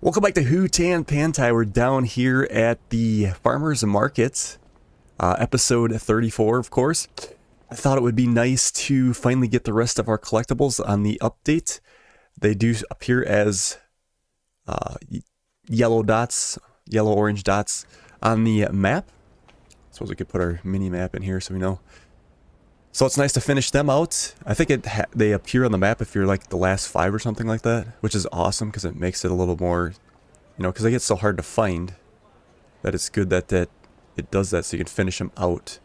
Welcome back to Hutan Pantai. We're down here at the Farmers Market, episode 34, of course. I thought it would be nice to finally get the rest of our collectibles on the update. They do appear as yellow dots, yellow-orange dots on the map. I suppose we could put our mini map in here so we know. So it's nice to finish them out. I think they appear on the map if you're like the last 5 or something like that, which is awesome because it makes it a little more, you know, because they get so hard to find that it's good that it does that so you can finish them out.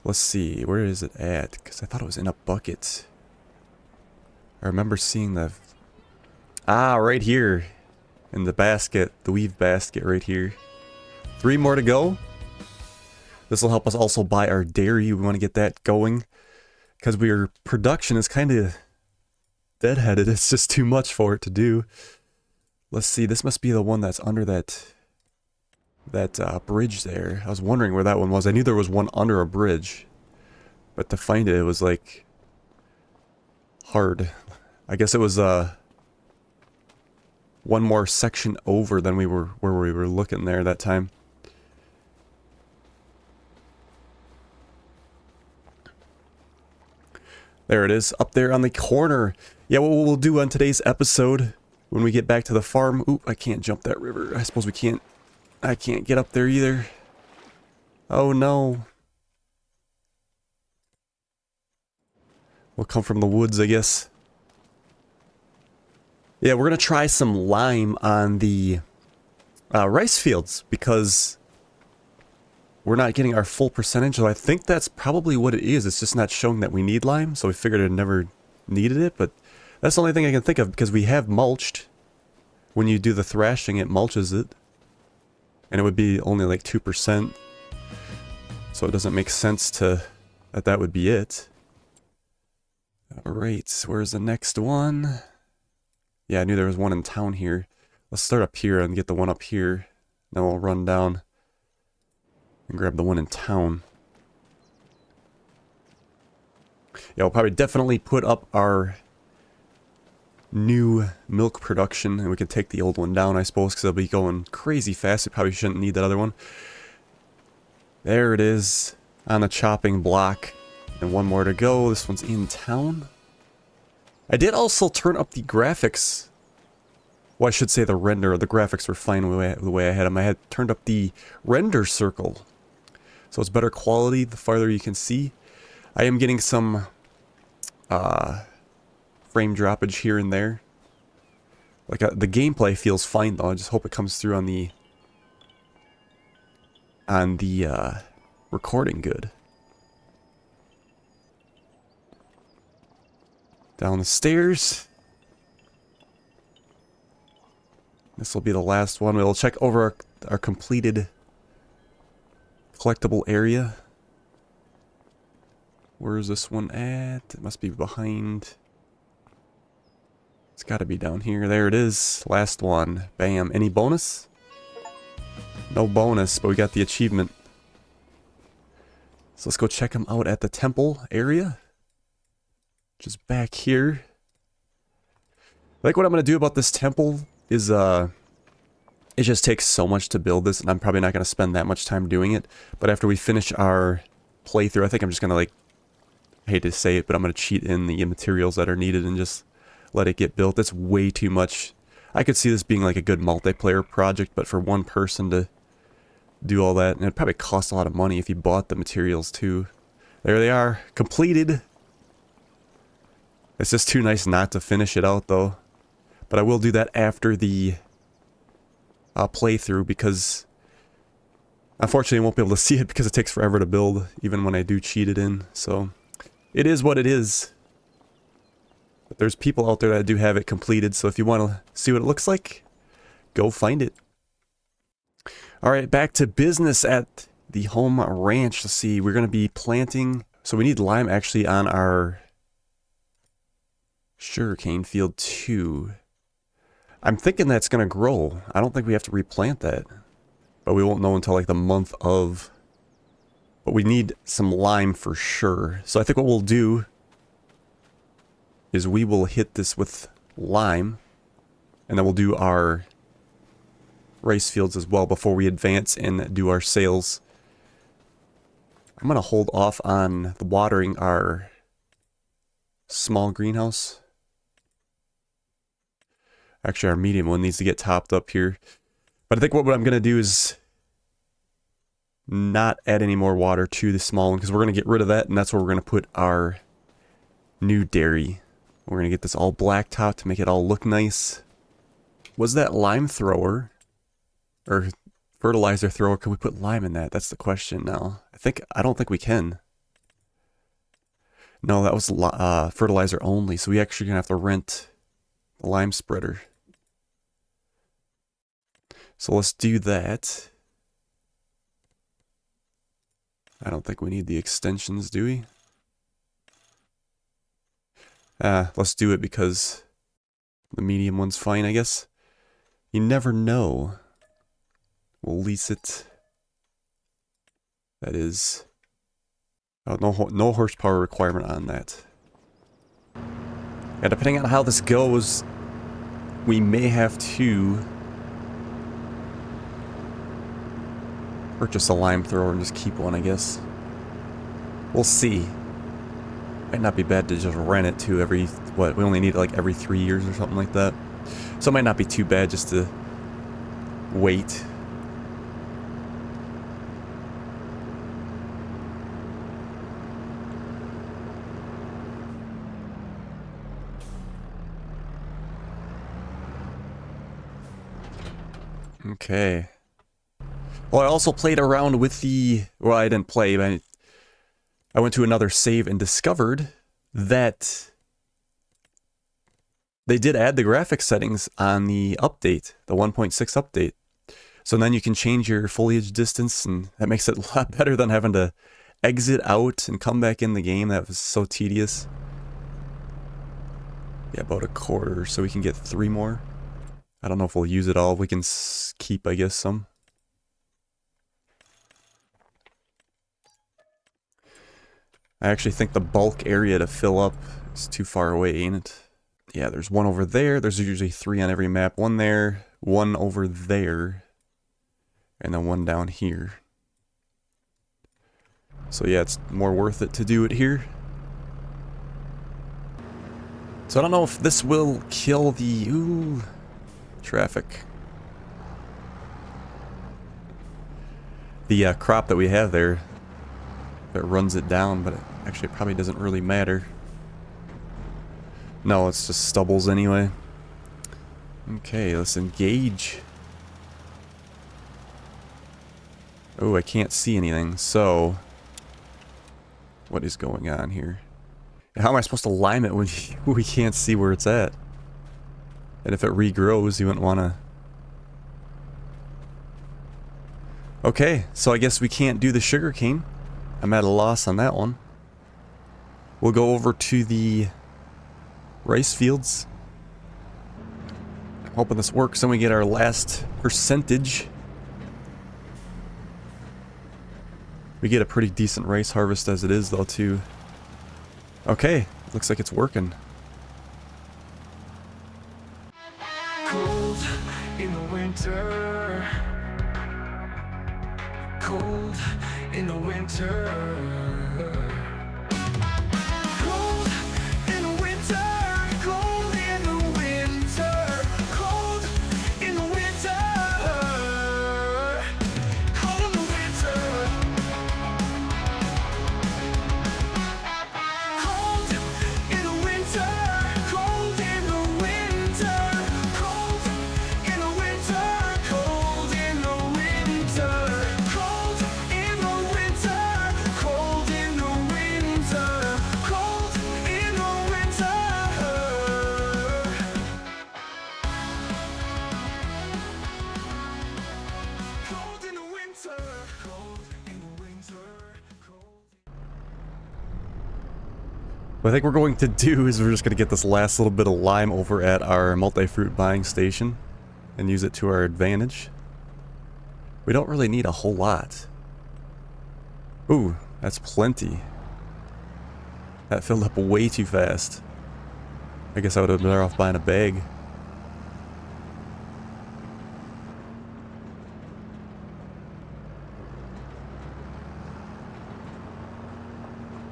Let's see, where is it at? Because I thought it was in a bucket. I remember seeing the... right here in the basket, the weave basket right here. 3 more to go. This will help us also buy our dairy. We want to get that going because our production is kind of deadheaded. It's just too much for it to do. Let's see. This must be the one that's under that bridge there. I was wondering where that one was. I knew there was one under a bridge, but to find it, it was like hard. I guess it was one more section over than where we were looking there that time. There it is, up there on the corner. Yeah, what we'll do on today's episode, when we get back to the farm... Ooh, I can't jump that river. I suppose we can't... I can't get up there either. Oh, no. We'll come from the woods, I guess. Yeah, we're going to try some lime on the rice fields, because... we're not getting our full percentage, so I think that's probably what it is. It's just not showing that we need lime, so we figured it never needed it, but that's the only thing I can think of, because we have mulched. When you do the thrashing, it mulches it. And it would be only like 2%. So it doesn't make sense that would be it. Alright, where's the next one? Yeah, I knew there was one in town here. Let's start up here and get the one up here. Then we'll run down and grab the one in town. Yeah, we'll probably definitely put up our new milk production, and we can take the old one down, I suppose, because it'll be going crazy fast. We probably shouldn't need that other one. There it is, on the chopping block. And one more to go. This one's in town. I did also turn up the graphics. Well, I should say the render. The graphics were fine the way I had them. I had turned up the render circle, so it's better quality the farther you can see. I am getting some frame droppage here and there. Like the gameplay feels fine though. I just hope it comes through on the recording good. Down the stairs. This will be the last one. We'll check over our completed collectible area. Where is this one at? It must be behind. It's got to be down here. There it is. Last one. Bam. Any bonus? No bonus, but we got the achievement. So let's go check them out at the temple area. Just back here. Like what I'm going to do about this temple is it just takes so much to build this, and I'm probably not going to spend that much time doing it. But after we finish our playthrough, I think I'm just going to, like, I hate to say it, but I'm going to cheat in the materials that are needed and just let it get built. That's way too much. I could see this being like a good multiplayer project, but for one person to do all that, and it'd probably cost a lot of money if you bought the materials too. There they are, completed. It's just too nice not to finish it out though. But I will do that after the playthrough, because unfortunately I won't be able to see it because it takes forever to build, even when I do cheat it in. So it is what it is. But there's people out there that do have it completed, so if you want to see what it looks like, go find it. Alright, back to business at the home ranch. Let's see, we're going to be planting, so we need lime actually on our sugarcane field too. I'm thinking that's going to grow. I don't think we have to replant that, but we won't know until like the month of. But we need some lime for sure. So I think what we'll do is we will hit this with lime, and then we'll do our rice fields as well before we advance and do our sales. I'm going to hold off on the watering our small greenhouse. Actually, our medium one needs to get topped up here. But I think what I'm going to do is not add any more water to the small one, because we're going to get rid of that, and that's where we're going to put our new dairy. We're going to get this all blacktop to make it all look nice. Was that lime thrower or fertilizer thrower? Can we put lime in that? That's the question now. I don't think we can. No, that was fertilizer only, so we actually gonna have to rent the lime spreader. So let's do that. I don't think we need the extensions, do we? Let's do it because the medium one's fine, I guess. You never know. We'll lease it. That is... Oh, no horsepower requirement on that. Yeah, depending on how this goes, we may have to purchase a lime thrower and just keep one, I guess. We'll see. Might not be bad to just rent it to every, what, we only need it like every 3 years or something like that. So it might not be too bad just to wait. Okay. Well, I also played around with the... Well, I didn't play, but I went to another save and discovered that they did add the graphics settings on the update, the 1.6 update. So then you can change your foliage distance, and that makes it a lot better than having to exit out and come back in the game. That was so tedious. Yeah, about a quarter, so we can get 3 more. I don't know if we'll use it all. We can keep, I guess, some. I actually think the bulk area to fill up is too far away, ain't it? Yeah, there's one over there. There's usually 3 on every map. One there, one over there, and then one down here. So yeah, it's more worth it to do it here. So I don't know if this will kill the... traffic. The crop that we have there, that runs it down, but it actually probably doesn't really matter. No, it's just stubbles anyway. Okay, let's engage. Oh, I can't see anything, so... What is going on here? How am I supposed to lime it when we can't see where it's at? And if it regrows, you wouldn't want to... Okay, so I guess we can't do the sugarcane. I'm at a loss on that one. We'll go over to the rice fields. I'm hoping this works and we get our last percentage. We get a pretty decent rice harvest as it is, though, too. Okay, looks like it's working. Cold in the winter. Cold in the winter. Cold in the winter. Cold in the winter. Cold in the winter. Cold in the winter. Cold in the winter. Cold in the winter. Cold in the winter. Cold in the winter. Cold in the winter. Cold in the winter. Cold in the winter. Cold in the winter. Cold in the winter. Cold. What I think we're going to do is we're just going to get this last little bit of lime over at our multi-fruit buying station and use it to our advantage. We don't really need a whole lot. Ooh, that's plenty. That filled up way too fast. I guess I would have been better off buying a bag.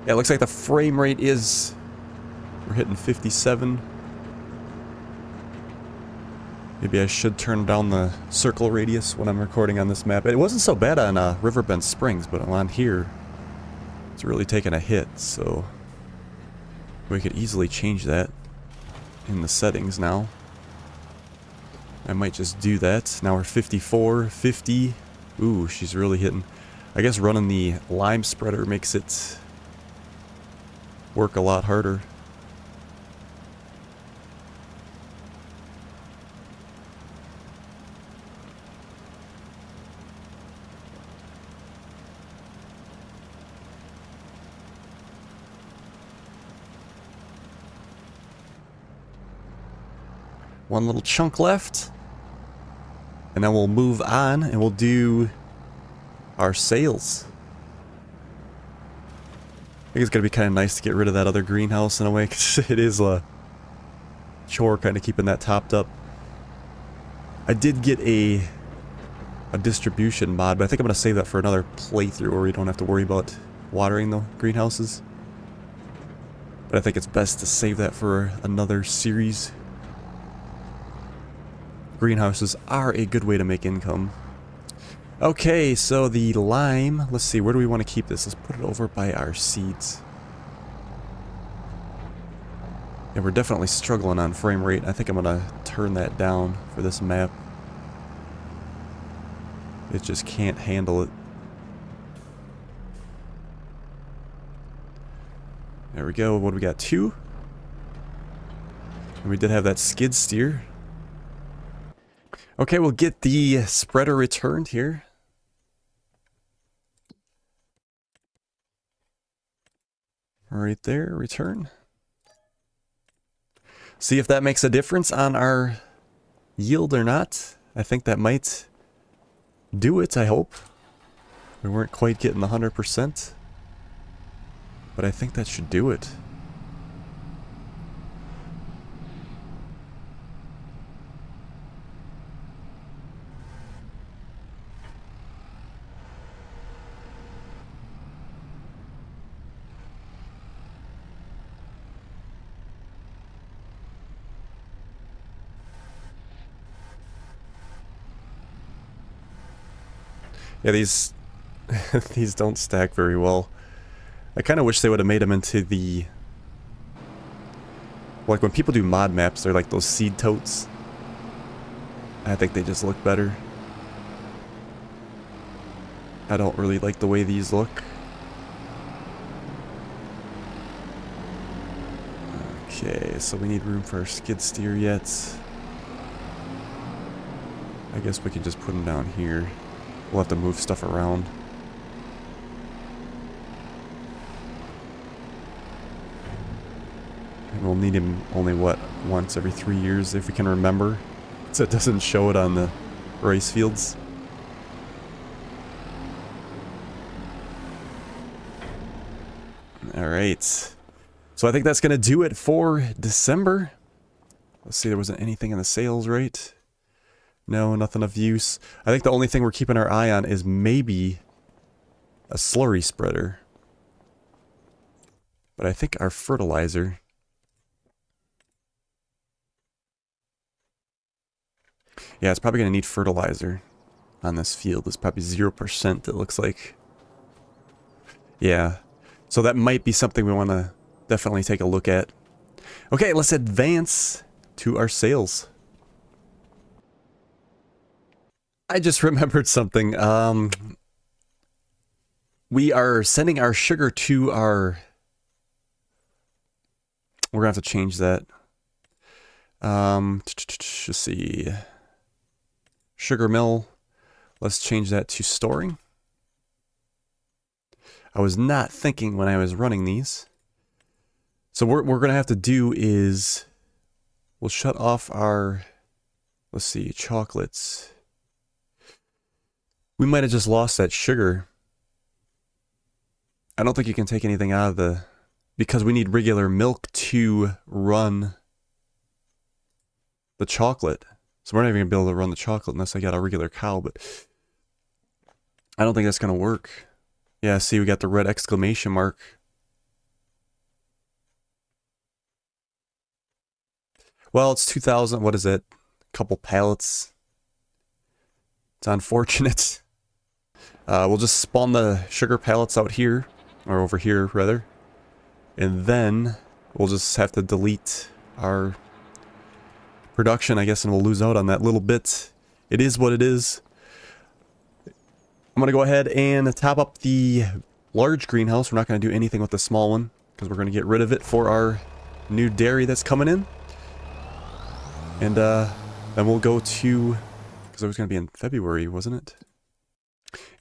Yeah, it looks like the frame rate is... We're hitting 57. Maybe I should turn down the circle radius when I'm recording on this map. It wasn't so bad on Riverbend Springs, but on here, it's really taking a hit, so... We could easily change that in the settings now. I might just do that. Now we're 54, 50. Ooh, she's really hitting. I guess running the lime spreader makes it work a lot harder. One little chunk left. And then we'll move on and we'll do our sails. I think it's going to be kind of nice to get rid of that other greenhouse in a way, because it is a chore kind of keeping that topped up. I did get a distribution mod, but I think I'm going to save that for another playthrough where we don't have to worry about watering the greenhouses. But I think it's best to save that for another series. Greenhouses are a good way to make income. Okay, so the lime, let's see, where do we want to keep this? Let's put it over by our seeds. Yeah, we're definitely struggling on frame rate. I think I'm going to turn that down for this map. It just can't handle it. There we go. What do we got? 2? And we did have that skid steer. Okay, we'll get the spreader returned here. Right there, return. See if that makes a difference on our yield or not. I think that might do it, I hope. We weren't quite getting the 100%. But I think that should do it. Yeah, these these don't stack very well. I kind of wish they would have made them into the... Like when people do mod maps, they're like those seed totes. I think they just look better. I don't really like the way these look. Okay, so we need room for our skid steer yet. I guess we can just put them down here. We'll have to move stuff around. And we'll need him only, what, once every 3 years if we can remember. So it doesn't show it on the race fields. Alright. So I think that's going to do it for December. Let's see, there wasn't anything in the sales rate. No, nothing of use. I think the only thing we're keeping our eye on is maybe a slurry spreader. But I think our fertilizer... Yeah, it's probably going to need fertilizer on this field. It's probably 0%, it looks like. Yeah. So that might be something we want to definitely take a look at. Okay, let's advance to our sales. I just remembered something. We are sending our sugar to our... We're going to have to change that. Let's see. Sugar mill. Let's change that to storing. I was not thinking when I was running these. So what we're going to have to do is... We'll shut off our... Let's see, chocolates. We might have just lost that sugar. I don't think you can take anything out of the... Because we need regular milk to run the chocolate. So we're not even going to be able to run the chocolate unless I got a regular cow, but... I don't think that's going to work. Yeah, see, we got the red exclamation mark Well, it's 2,000. What is it? A couple pallets. It's unfortunate. We'll just spawn the sugar pallets out here, or over here rather, and then we'll just have to delete our production, I guess, and we'll lose out on that little bit. It is what it is. I'm gonna go ahead and top up the large greenhouse. We're not gonna do anything with the small one because we're gonna get rid of it for our new dairy that's coming in, and then we'll go to, because it was gonna be in February, wasn't it?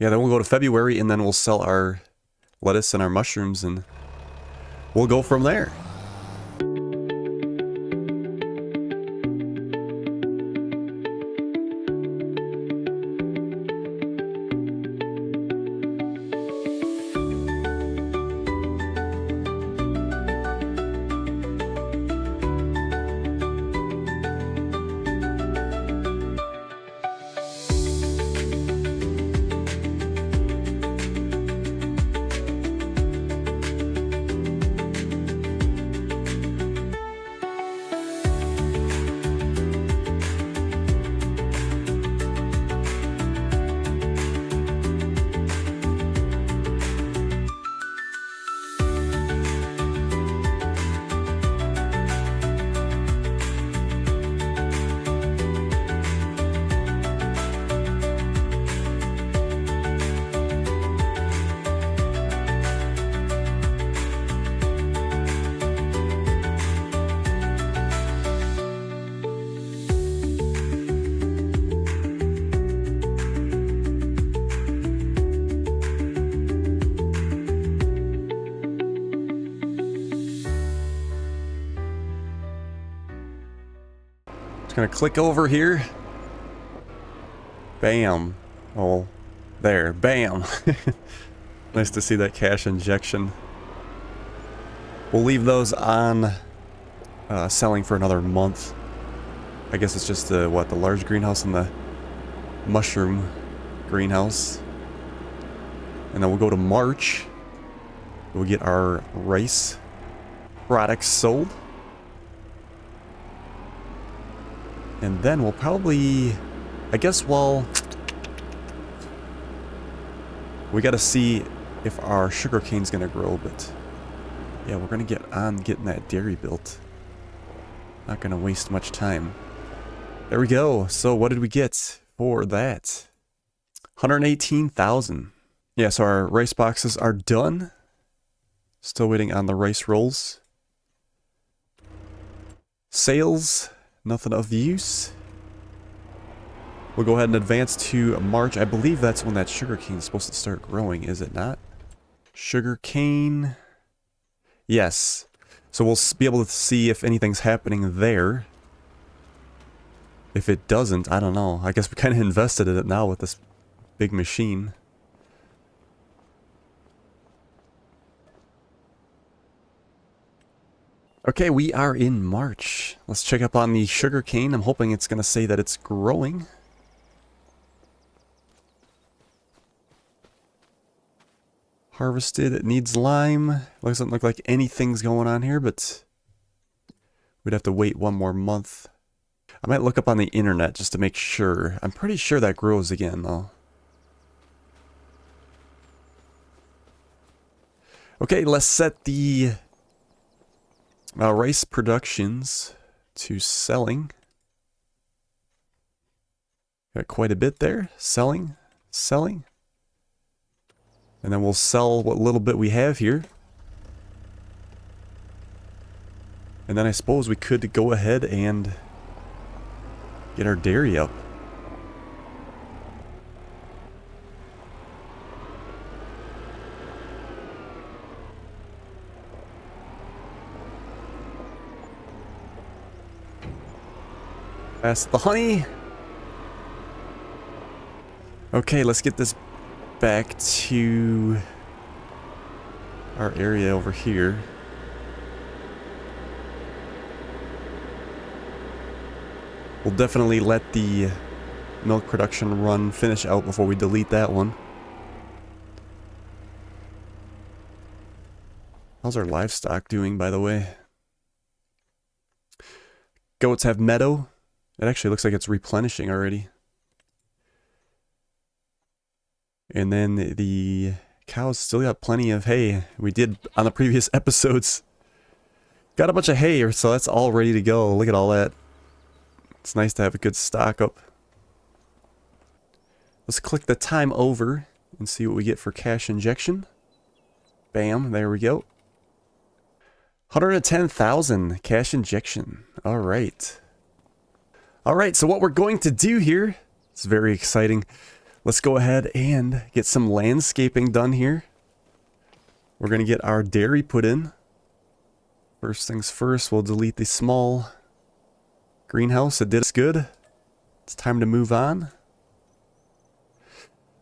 Yeah, then we'll go to February, and then we'll sell our lettuce and our mushrooms, and we'll go from there. Just gonna click over here. Bam. Oh, there. Bam. Nice to see that cash injection. We'll leave those on selling for another month. I guess it's just the large greenhouse and the mushroom greenhouse. And then we'll go to March. We'll get our rice products sold. And then we'll probably, I guess, well, we gotta see if our sugarcane's gonna grow, but yeah, we're gonna get on getting that dairy built. Not gonna waste much time. There we go. So what did we get for that? 118,000. Yeah, so our rice boxes are done. Still waiting on the rice rolls. Sales. Nothing of use. We'll go ahead and advance to March. I believe that's when that sugarcane is supposed to start growing, is it not? Sugarcane. Yes. So we'll be able to see if anything's happening there. If it doesn't, I don't know. I guess we kind of invested in it now with this big machine. Okay, we are in March. Let's check up on the sugarcane. I'm hoping it's going to say that it's growing. Harvested. It needs lime. Doesn't look like anything's going on here, but we'd have to wait one more month. I might look up on the internet just to make sure. I'm pretty sure that grows again, though. Okay, let's set the rice productions to selling. Got quite a bit there. Selling. Selling. And then we'll sell what little bit we have here. And then I suppose we could go ahead and get our dairy up. That's the honey. Okay, let's get this back to our area over here. We'll definitely let the milk production run finish out before we delete that one. How's our livestock doing, by the way? Goats have meadow. It actually looks like it's replenishing already. And then the cows still got plenty of hay. We did on the previous episodes. Got a bunch of hay, so that's all ready to go. Look at all that. It's nice to have a good stock up. Let's click the time over and see what we get for cash injection. Bam, there we go. 110,000 cash injection. All right. All right, so what we're going to do here, it's very exciting. Let's go ahead and get some landscaping done here. We're going to get our dairy put in. First things first, we'll delete the small greenhouse. It did us good. It's time to move on.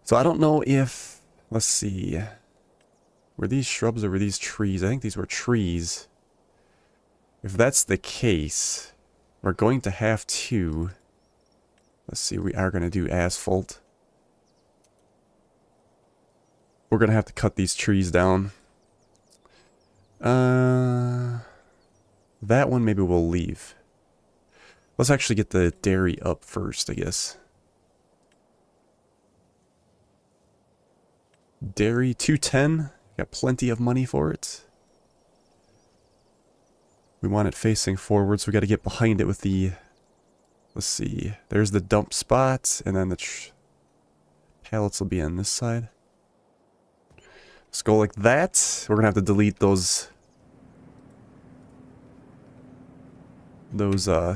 So I don't know if, let's see, were these shrubs or were these trees? I think these were trees. If that's the case, we're going to have to, let's see, we are going to do asphalt. We're going to have to cut these trees down. That one maybe we'll leave. Let's actually get the dairy up first, I guess. Dairy 210. Got plenty of money for it. We want it facing forward, so we got to get behind it with the... Let's see. There's the dump spot, and then the pallets will be on this side. Let's go like that. We're going to have to delete those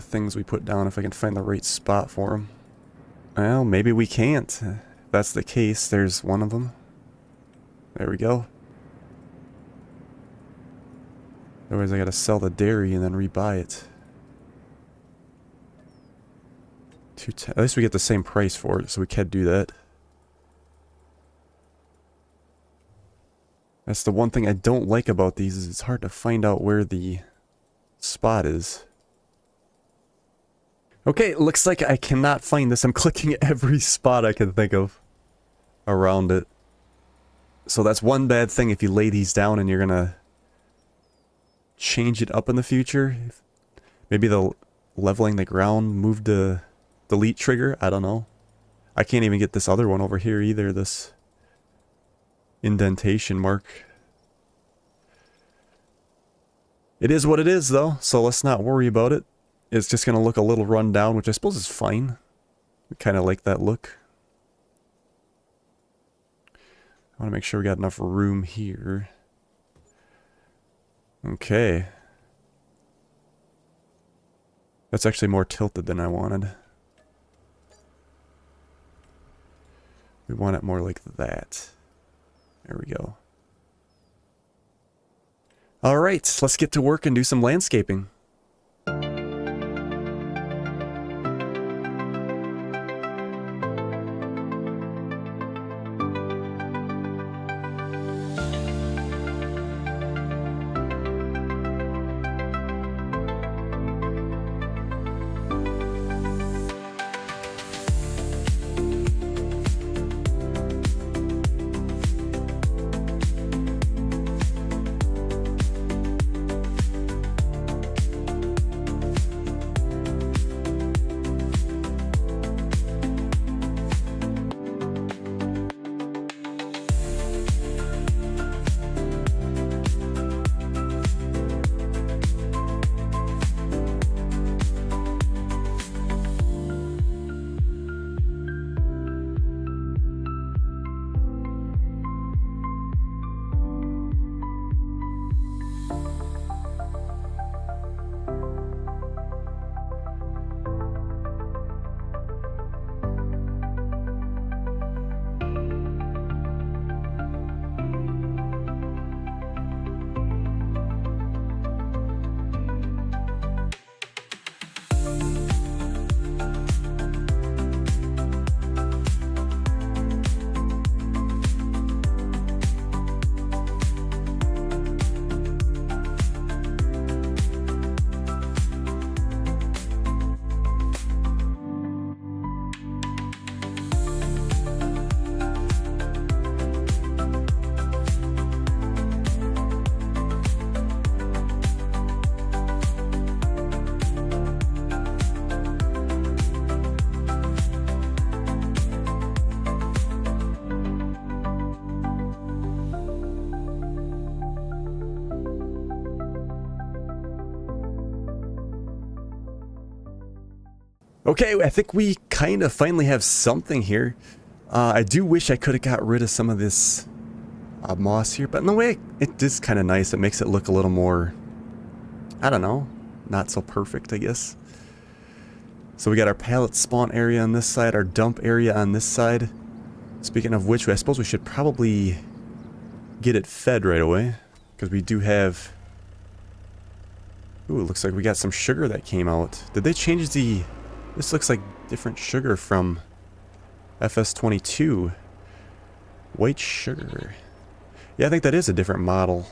things we put down if I can find the right spot for them. Well, maybe we can't. If that's the case, there's one of them. There we go. Otherwise I gotta sell the dairy and then rebuy it. At least we get the same price for it, so we can do that. That's the one thing I don't like about these, is it's hard to find out where the spot is. Okay, looks like I cannot find this. I'm clicking every spot I can think of around it. So that's one bad thing if you lay these down and you're gonna change it up in the future. Maybe the leveling the ground moved the delete trigger. I don't know. I can't even get this other one over here either, this indentation mark. It is what it is though, so let's not worry about it. It's just gonna look a little run down, which I suppose is fine. We kind of like that look. I want to make sure we got enough room here. Okay. That's actually more tilted than I wanted. We want it more like that. There we go. Alright, let's get to work and do some landscaping. Okay, I think we kind of finally have something here. I do wish I could have got rid of some of this moss here, but in a way, it is kind of nice. It makes it look a little more, I don't know, not so perfect, I guess. So we got our pallet spawn area on this side, our dump area on this side. Speaking of which, I suppose we should probably get it fed right away, because we do have... Ooh, it looks like we got some sugar that came out. Did they change the... This looks like different sugar from FS22. White sugar. Yeah, I think that is a different model.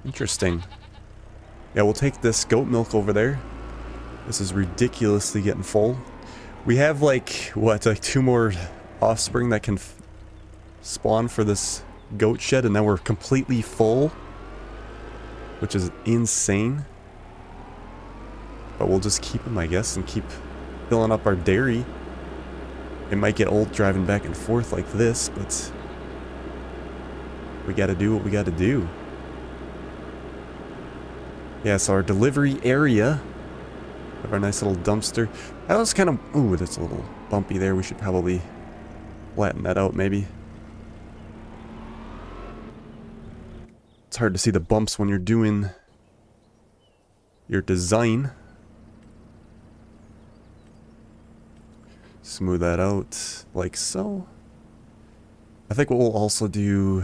Interesting. Yeah, we'll take this goat milk over there. This is ridiculously getting full. We have like, what, like 2 more offspring that can spawn for this goat shed, and then we're completely full, which is insane. But we'll just keep them, I guess, and keep filling up our dairy. It might get old driving back and forth like this, but we gotta do what we gotta do. Yeah, so our delivery area of our nice little dumpster. That was kind of... Ooh, that's a little bumpy there. We should probably flatten that out, maybe. It's hard to see the bumps when you're doing your design. Smooth that out like so. I think what we'll also do...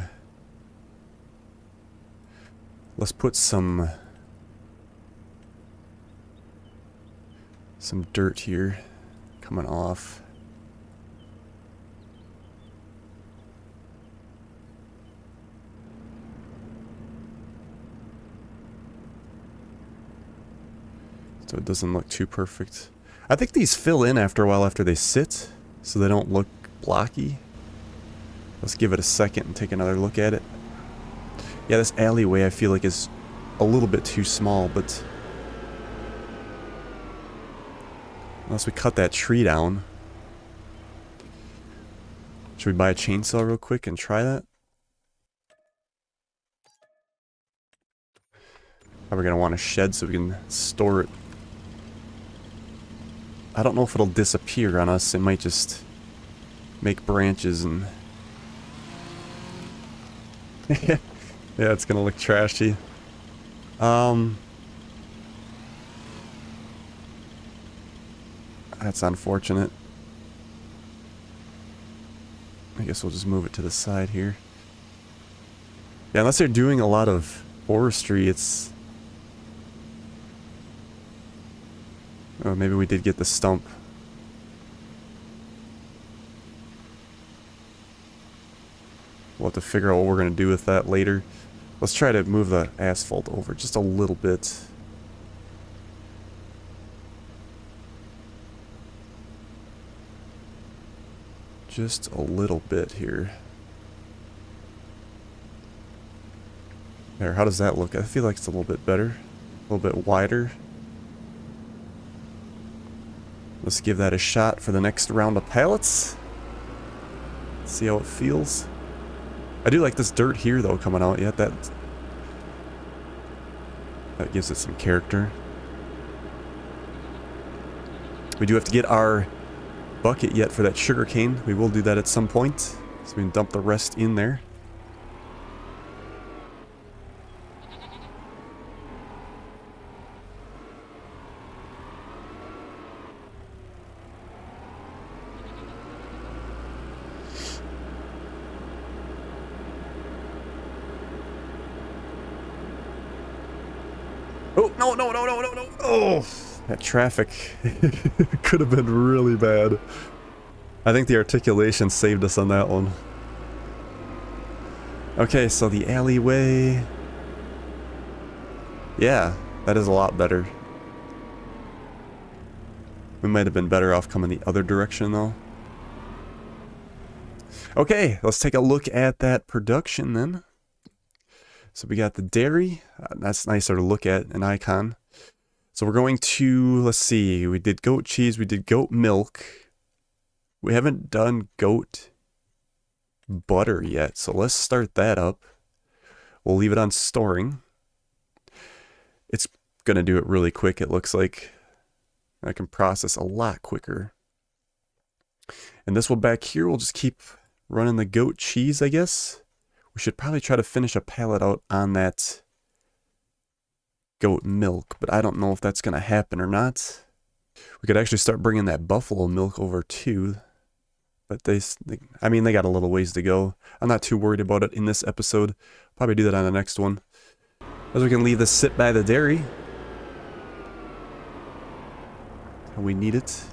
Let's put some dirt here coming off. So it doesn't look too perfect. I think these fill in after a while after they sit, so they don't look blocky. Let's give it a second and take another look at it. Yeah, this alleyway I feel like is a little bit too small, but unless we cut that tree down. Should we buy a chainsaw real quick and try that? Probably gonna want a shed so we can store it. I don't know if it'll disappear on us. It might just make branches and... Yeah, it's gonna look trashy. That's unfortunate. I guess we'll just move it to the side here. Yeah, unless they're doing a lot of forestry, it's... Oh, maybe we did get the stump. We'll have to figure out what we're going to do with that later. Let's try to move the asphalt over just a little bit. Just a little bit here. There, how does that look? I feel like it's a little bit better. A little bit wider. Let's give that a shot for the next round of pallets. See how it feels. I do like this dirt here though coming out yet. That gives it some character. We do have to get our bucket yet for that sugar cane. We will do that at some point. So we can dump the rest in there. Oh, no, no, no, no, no, no. Oh, that traffic could have been really bad. I think the articulation saved us on that one. Okay, so the alleyway. Yeah, that is a lot better. We might have been better off coming the other direction though. Okay, let's take a look at that production then. So we got the dairy. That's nicer to look at, an icon. So we're going to, let's see, we did goat cheese, we did goat milk. We haven't done goat butter yet, so let's start that up. We'll leave it on storing. It's gonna do it really quick, it looks like. I can process a lot quicker. And this one back here, we'll just keep running the goat cheese, I guess. We should probably try to finish a pallet out on that goat milk, but I don't know if that's going to happen or not. We could actually start bringing that buffalo milk over too. But I mean, they got a little ways to go. I'm not too worried about it in this episode. Probably do that on the next one. As we can leave this sit by the dairy. And we need it.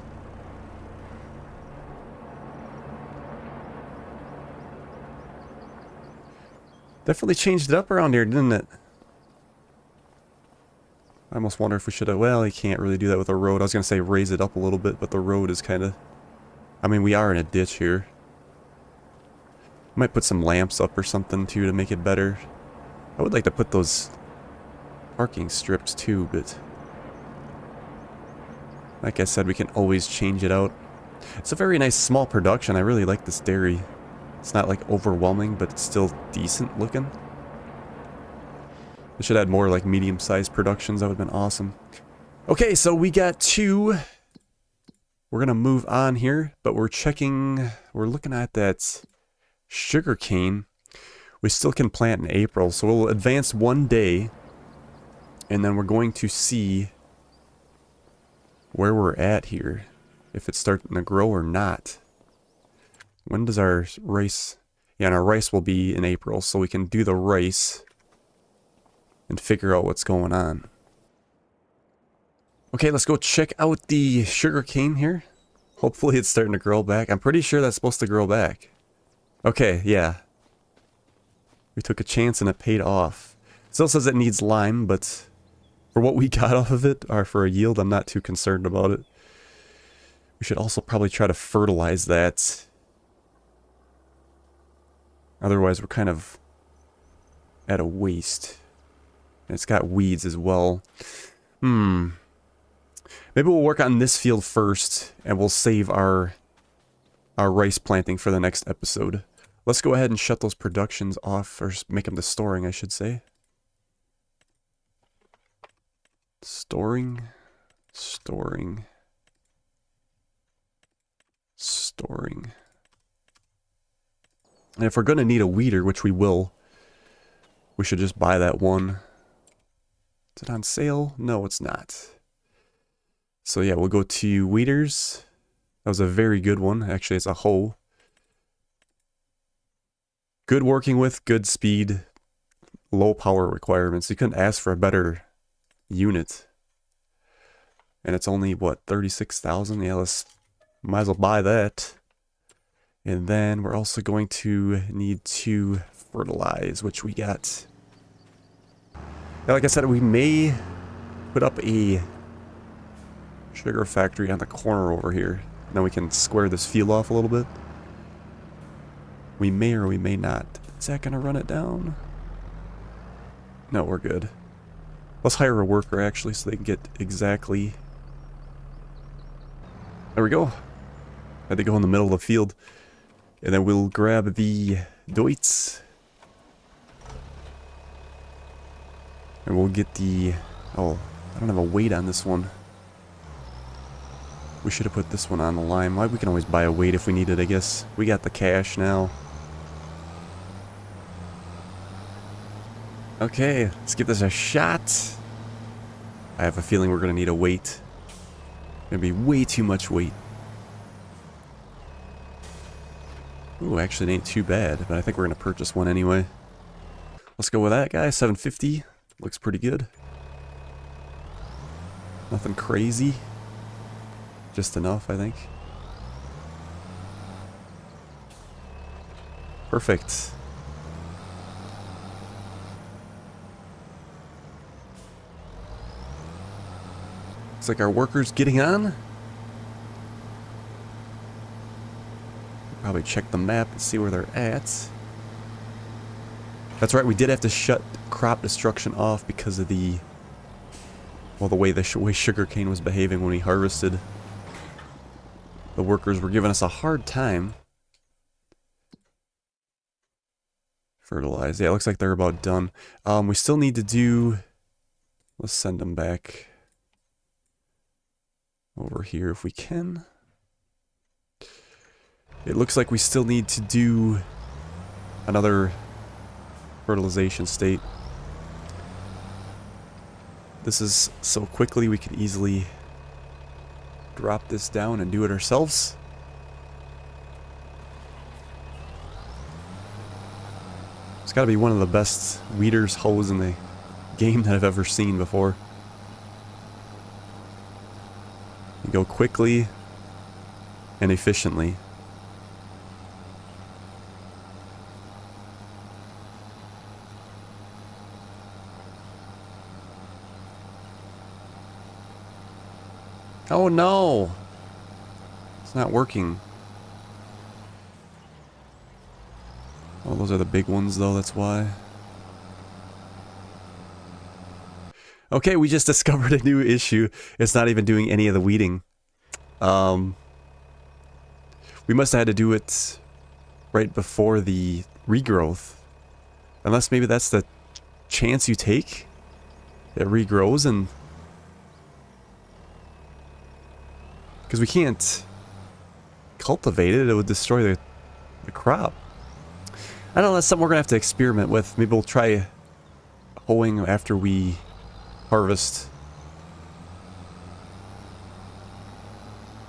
Definitely changed it up around here, didn't it? I almost wonder if we should have... Well, you can't really do that with a road. I was going to say raise it up a little bit, but the road is kind of... I mean, we are in a ditch here. Might put some lamps up or something, too, to make it better. I would like to put those parking strips, too, but... Like I said, we can always change it out. It's a very nice small production. I really like this dairy. It's not like overwhelming, but it's still decent looking. We should add more like medium-sized productions. That would have been awesome. Okay, so we got 2. We're going to move on here, but we're looking at that sugar cane. We still can plant in April, so we'll advance 1 day, and then we're going to see where we're at here, if it's starting to grow or not. When does our rice... Yeah, and our rice will be in April, so we can do the rice and figure out what's going on. Okay, let's go check out the sugar cane here. Hopefully it's starting to grow back. I'm pretty sure that's supposed to grow back. Okay, yeah. We took a chance and it paid off. Still says it needs lime, but for what we got off of it, or for a yield, I'm not too concerned about it. We should also probably try to fertilize that. Otherwise, we're kind of at a waste. And it's got weeds as well. Maybe we'll work on this field first, and we'll save our rice planting for the next episode. Let's go ahead and shut those productions off, or make them to storing, I should say. Storing. And if we're going to need a weeder, which we will, we should just buy that one. Is it on sale? No, it's not. So yeah, we'll go to weeders. That was a very good one. Actually, it's a hoe. Good working with, good speed, low power requirements. You couldn't ask for a better unit. And it's only, what, 36,000? Yeah, might as well buy that. And then we're also going to need to fertilize, which we got. Now, like I said, we may put up a sugar factory on the corner over here. Then we can square this field off a little bit. We may or we may not. Is that going to run it down? No, we're good. Let's hire a worker, actually, so they can get exactly... There we go. Had to go in the middle of the field. And then we'll grab the doits. And we'll get the... Oh, I don't have a weight on this one. We should have put this one on the line. We can always buy a weight if we need it, I guess. We got the cash now. Okay, let's give this a shot. I have a feeling we're going to need a weight. Gonna be way too much weight. Ooh, actually it ain't too bad, but I think we're going to purchase one anyway. Let's go with that guy, 750. Looks pretty good. Nothing crazy. Just enough, I think. Perfect. Looks like our worker's getting on. Probably check the map and see where they're at. That's right, we did have to shut crop destruction off because of the... Well, the way sugarcane was behaving when we harvested. The workers were giving us a hard time. Fertilize. Yeah, it looks like they're about done. We still need to do... Let's send them back. over here if we can. It looks like we still need to do another fertilization state. This is so quickly we could easily drop this down and do it ourselves. It's got to be one of the best weeders hoes in the game that I've ever seen before. You go quickly and efficiently. Oh no! It's not working. Oh, those are the big ones though, that's why. Okay, we just discovered a new issue. It's not even doing any of the weeding. We must have had to do it right before the regrowth. Unless maybe that's the chance you take. It regrows and... because we can't cultivate it, it would destroy the crop. I don't know, that's something we're going to have to experiment with. Maybe we'll try hoeing after we harvest.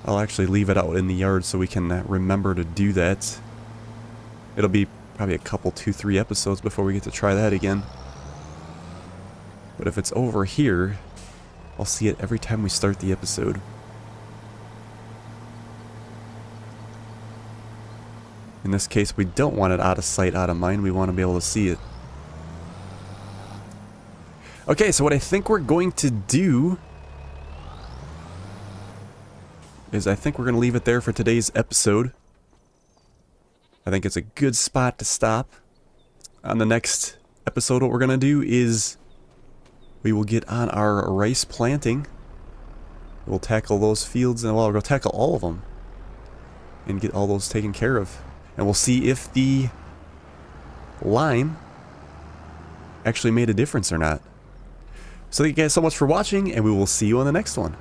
I'll actually leave it out in the yard so we can remember to do that. It'll be probably a couple, 2-3 episodes before we get to try that again. But if it's over here, I'll see it every time we start the episode. In this case, we don't want it out of sight, out of mind. We want to be able to see it. Okay, so what I think we're going to do is I think we're going to leave it there for today's episode. I think it's a good spot to stop. On the next episode, what we're going to do is we will get on our rice planting. We'll tackle those fields, and well, we'll tackle all of them and get all those taken care of. And we'll see if the lime actually made a difference or not. So thank you guys so much for watching, and we will see you on the next one.